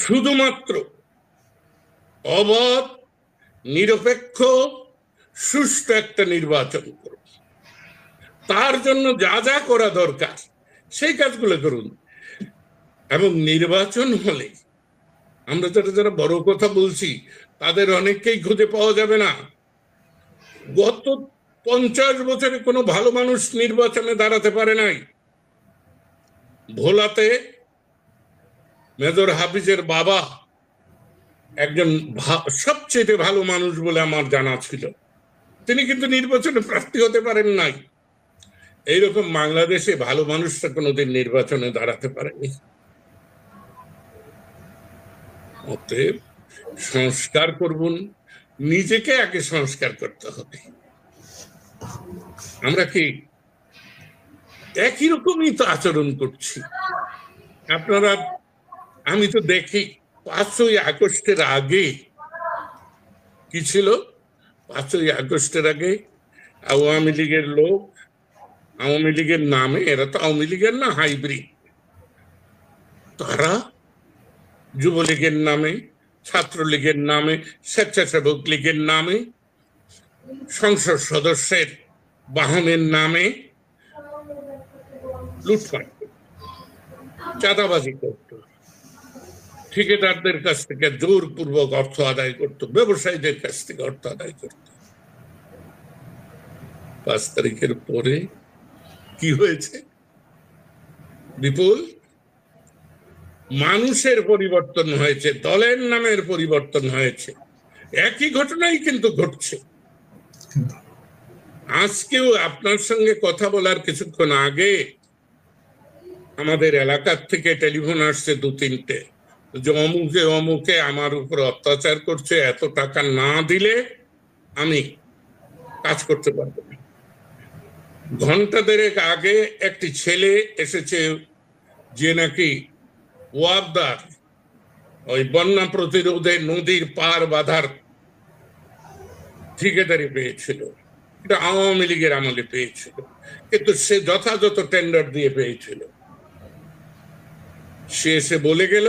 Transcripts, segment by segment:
শুধুমাত্র অবাধ, নিরপেক্ষ, সুষ্ঠু একটা নির্বাচন করুন। তার জন্য যা যা করা দরকার সেই কাজগুলো করুন। এবং নির্বাচন হলে আমরা যারা বড় কথা বলছি তাদের অনেককেই খুঁজে পাওয়া যাবে না। গত 50 বছরে কোনো ভালো মানুষ নির্বাচনে দাঁড়াতে পারে নাই। ভোলাতে মেজর হাফিজের বাবা একজন সবচেয়ে ভালো মানুষ বলে আমার জানা ছিল, তিনি কিন্তু নির্বাচনে প্রার্থী হতে পারেন নাই। এইরকম বাংলাদেশে ভালো মানুষরা কোনোদিন নির্বাচনে দাঁড়াতে পারেনি। অতএব সংস্কার করুন, নিজেকে আগে সংস্কার করতে হবে। আমরা কি একই রকমই তো আচরণ করছি? আপনারা, আমি তো দেখি 5ই আগস্টের আগে কি ছিল, 5ই আগস্টের আগে আওয়ামী লীগের লোক, আওয়ামী লীগের নামে, এরা তো আওয়ামী লীগের না, হাইব্রিড, তারা যুবলীগের নামে, ছাত্রলীগের নামে, স্বেচ্ছাসেবক লীগের নামে, সংসদ সদস্যের বাহনের নামে লুটপাট, চাঁদাবাজি করত, ঠিকাদারদের কাছ থেকে জোরপূর্বক অর্থ আদায় করত, ব্যবসায়ীদের কাছ থেকে অর্থ আদায় করত। 5 তারিখের পরে কি হয়েছে বিপুল? মানুষের পরিবর্তন হয়েছে, দলের নামের পরিবর্তন হয়েছে। একই ঘটনাই কিন্তু ঘটছে। আজকেও আপনার সঙ্গে কথা বলার কিছুক্ষণ আগে আমাদের এলাকার থেকে টেলিফোন আসছে 2-3টে, যে অমুকে অমুকে আমার উপর অত্যাচার করছে, এত টাকা না দিলে আমি কাজ করতে পারবো না। ঘন্টা দেড়েক আগে একটি ছেলে এসেছে যে নাকি ওয়াবদার, ওই বন্যা প্রতিরোধে নদীর পার বাঁধার ঠিকাদারি পেয়েছিল, এটা আওয়ামী লীগের আমলে পেয়েছিল, কিন্তু সে যথাযথ টেন্ডার দিয়ে পেয়েছিল। সে এসে বলে গেল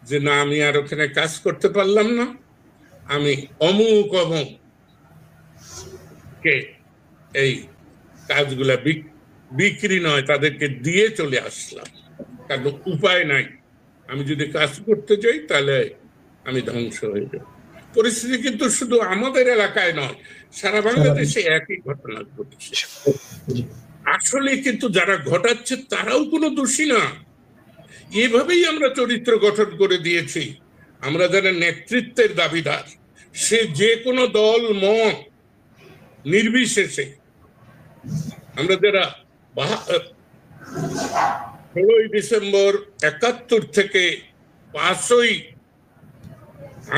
যে না, আমি আর ওখানে কাজ করতে পারলাম না, আমি অমুক অমুক কে এই কাজগুলা বিক্রি নয় তাদেরকে দিয়ে চলে আসলাম, কারণ উপায় নাই, আমি যদি কাজ করতে যাই তাহলে আমি ধ্বংস হয়ে যাব। পরিস্থিতি কিন্তু শুধু আমাদের এলাকায় নয়, সারা বাংলাদেশে একই ঘটনা ঘটছে। আসলে কিন্তু যারা ঘটাচ্ছে তারাও কোনো দোষী না। এভাবেই আমরা চরিত্র গঠন করে দিয়েছি। আমরা যারা নেতৃত্বের দাবিদার, সে যে কোনো দল মত নির্বিশেষে, আমরা যারা 16ই ডিসেম্বর 71 থেকে 5ই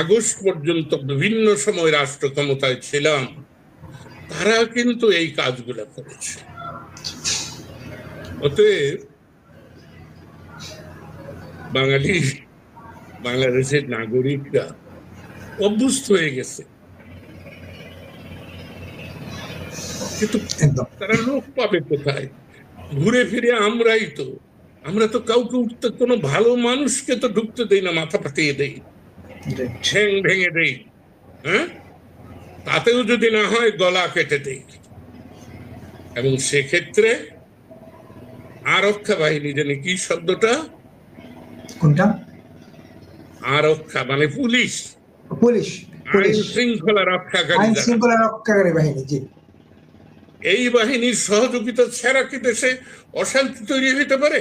আগস্ট পর্যন্ত বিভিন্ন সময় রাষ্ট্র ক্ষমতায় ছিলাম, তারা কিন্তু এই কাজগুলো করেছে। অতএব বাংলাদেশের নাগরিকরা অভ্যস্ত হয়ে গেছে, কিন্তু তারা লোক পাবে কোথায়? ঘুরে ফিরে আমরা তো কাউকে উঠতে, কোনো ভালো মানুষকে তো ঢুকতে দেই না, মাথা ফাটিয়ে দেই, ঠ্যাং ভেঙে দেই, হ্যাঁ, তাতেও যদি না হয় গলা কেটে দেই। এবং সেক্ষেত্রে আরক্ষা বাহিনী, জানি কি শব্দটা, কোনটা? আরক্ষা মানে পুলিশ, আইন শৃঙ্খলা রক্ষাকারী বাহিনী, জি, এই বাহিনীর সহযোগিতা ছাড়া কি দেশে অশান্তি তৈরি হতে পারে?